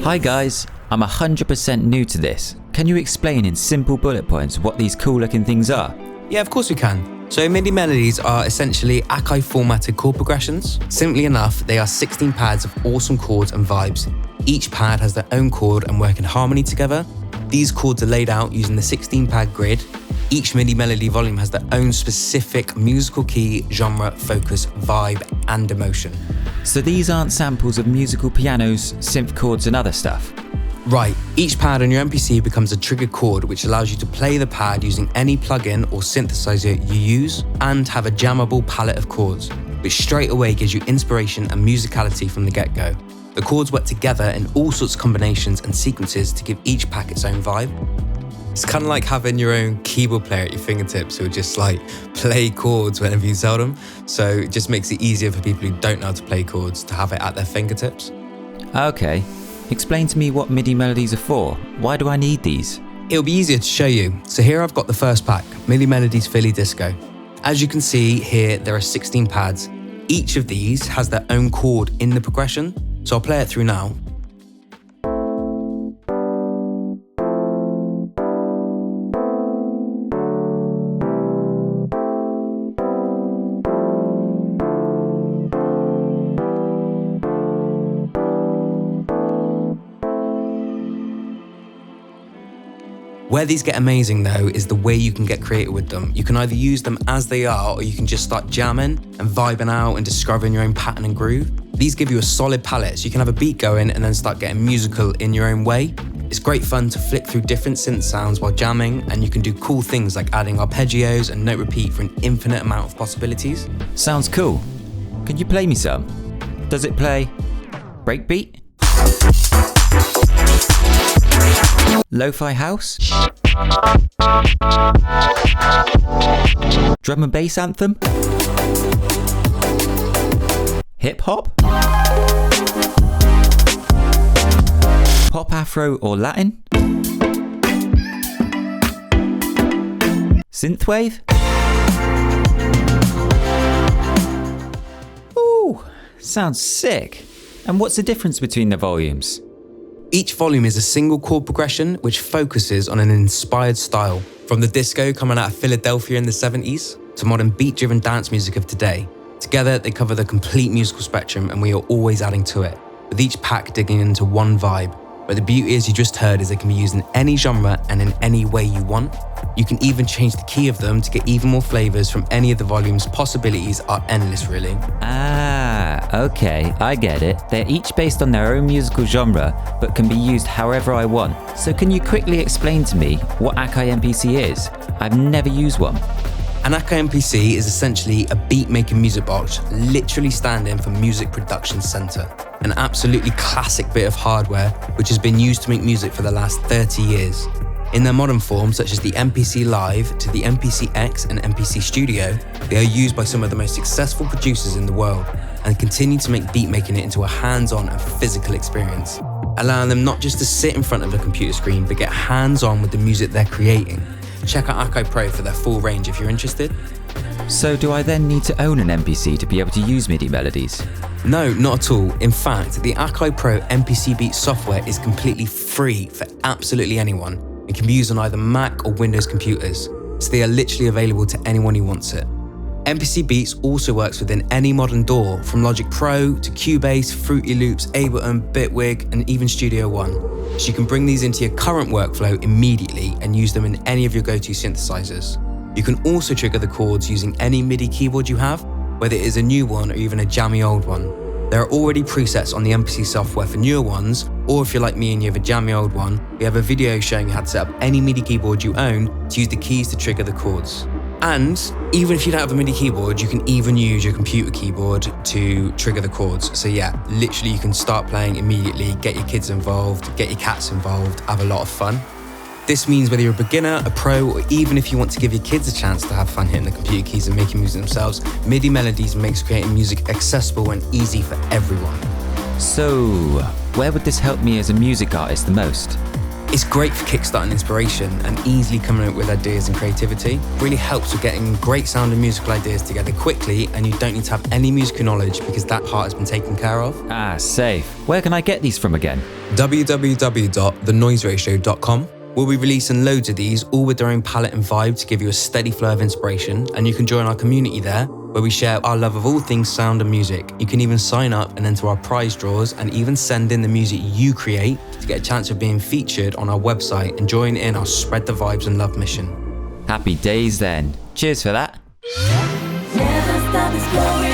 Hi guys, I'm 100% new to this. Can you explain in simple bullet points what these cool looking things are? Yeah, of course we can. So MIDI melodies are essentially AKAI formatted chord progressions. Simply enough, they are 16 pads of awesome chords and vibes. Each pad has their own chord and work in harmony together. These chords are laid out using the 16 pad grid. Each MIDI melody volume has their own specific musical key, genre, focus, vibe, and emotion. So these aren't samples of musical pianos, synth chords and other stuff? Right, each pad on your MPC becomes a triggered chord which allows you to play the pad using any plugin or synthesizer you use and have a jammable palette of chords, which straight away gives you inspiration and musicality from the get-go. The chords work together in all sorts of combinations and sequences to give each pack its own vibe. It's kind of like having your own keyboard player at your fingertips who will just like play chords whenever you tell them. So it just makes it easier for people who don't know how to play chords to have it at their fingertips. Okay, explain to me what MIDI melodies are for. Why do I need these? It'll be easier to show you. So here I've got the first pack, Midi Melodies Philly Disco. As you can see here, there are 16 pads. Each of these has their own chord in the progression. So I'll play it through now. Where these get amazing though is the way you can get creative with them. You can either use them as they are, or you can just start jamming and vibing out and discovering your own pattern and groove. These give you a solid palette, so you can have a beat going and then start getting musical in your own way. It's great fun to flick through different synth sounds while jamming, and you can do cool things like adding arpeggios and note repeat for an infinite amount of possibilities. Sounds cool. Can you play me some? Does it play breakbeat? Lo-fi house? Drum and bass anthem? Hip hop? Pop afro or Latin? Synthwave? Ooh, sounds sick. And what's the difference between the volumes? Each volume is a single chord progression which focuses on an inspired style, from the disco coming out of Philadelphia in the 70s to modern beat-driven dance music of today. Together, they cover the complete musical spectrum and we are always adding to it, with each pack digging into one vibe. But the beauty, as you just heard, is they can be used in any genre and in any way you want. You can even change the key of them to get even more flavors from any of the volumes. Possibilities are endless, really. Okay, I get it. They're each based on their own musical genre, but can be used however I want. So can you quickly explain to me what AKAI MPC is? I've never used one. An AKAI MPC is essentially a beat-making music box, literally standing for Music Production Center. An absolutely classic bit of hardware which has been used to make music for the last 30 years. In their modern forms, such as the MPC Live to the MPC X and MPC Studio, they are used by some of the most successful producers in the world and continue to make beat making it into a hands-on and physical experience, allowing them not just to sit in front of a computer screen, but get hands-on with the music they're creating. Check out AKAI Pro for their full range if you're interested. So do I then need to own an MPC to be able to use MIDI melodies? No, not at all. In fact, the AKAI Pro MPC Beats software is completely free for absolutely anyone and can be used on either Mac or Windows computers, so they are literally available to anyone who wants it. MPC Beats also works within any modern DAW, from Logic Pro to Cubase, Fruity Loops, Ableton, Bitwig, and even Studio One. So you can bring these into your current workflow immediately and use them in any of your go-to synthesizers. You can also trigger the chords using any MIDI keyboard you have, whether it is a new one or even a jammy old one. There are already presets on the MPC software for newer ones, or if you're like me and you have a jammy old one, we have a video showing you how to set up any MIDI keyboard you own to use the keys to trigger the chords. And even if you don't have a MIDI keyboard, you can even use your computer keyboard to trigger the chords. So yeah, literally you can start playing immediately, get your kids involved, get your cats involved, have a lot of fun. This means whether you're a beginner, a pro, or even if you want to give your kids a chance to have fun hitting the computer keys and making music themselves, Midi Melodies makes creating music accessible and easy for everyone. So, where would this help me as a music artist the most? It's great for kickstarting inspiration and easily coming up with ideas and creativity. Really helps with getting great sound and musical ideas together quickly, and you don't need to have any musical knowledge because that part has been taken care of. Ah, safe. Where can I get these from again? www.thenoiseratio.com. We'll be releasing loads of these, all with their own palette and vibe to give you a steady flow of inspiration, and you can join our community there, where we share our love of all things sound and music. You can even sign up and enter our prize draws and even send in the music you create to get a chance of being featured on our website and join in our Spread the Vibes and Love mission. Happy days then. Cheers for that. Never stop exploring.